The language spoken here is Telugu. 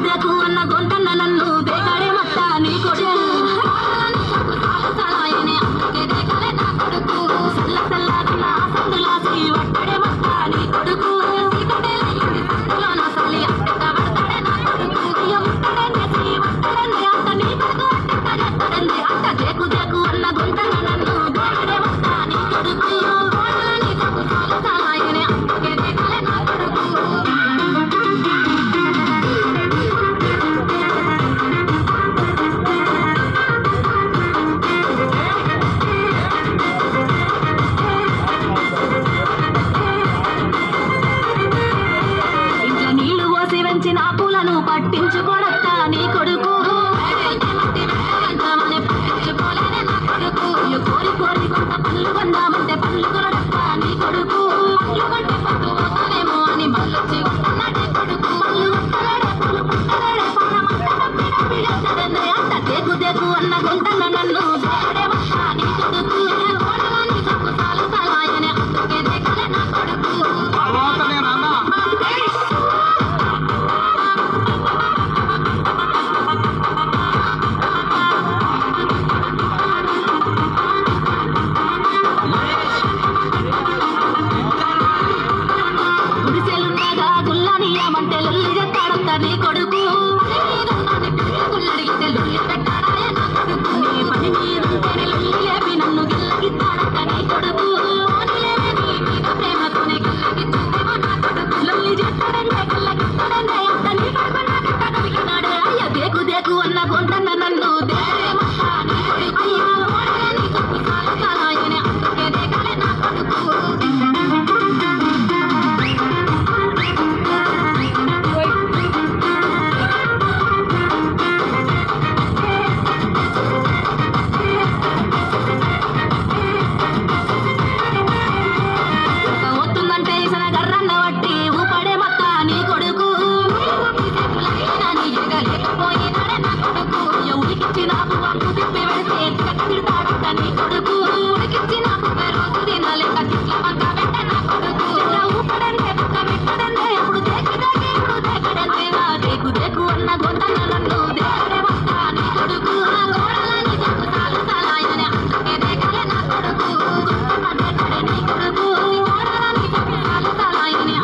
దేకు అన్న గొంతన్న నన్ను దేగాడే మట్ట నీ కొడుకు సల్ల సల్లాదున్న సందులాసి వట్టడే మట్ట నీ కొడుకు సల్లి పడతాడే నా కొడుకు ముట్టడే అంత నీ కొడుకు అంట దేకు దేకు అన్న గొంతన్న నన్ను దేగాడే మట్ట నీ కొడుకు పెంచిన పూలను పట్టించుకోడత్తా నీ కొడుకు కోరి కోరి కొంత పళ్ళు కొందామంటే పళ్ళు కొరడత్తా నీ కొడుకు పళ్ళు కొంటే పట్టు పోతానేమో అని మళ్ళొచ్చి కొడుకు అంత దేకు దేకు అన్న గొంతన్న నన్ను నీ కొడుకు సాలు సలాయనే అందుకే దేకలే నా కొడుకు గుల్లానియమంటే లొల్లి చెత్తాడంత నీ కొడుకు గుల్లడిగితే లొల్లి పెట్టాడ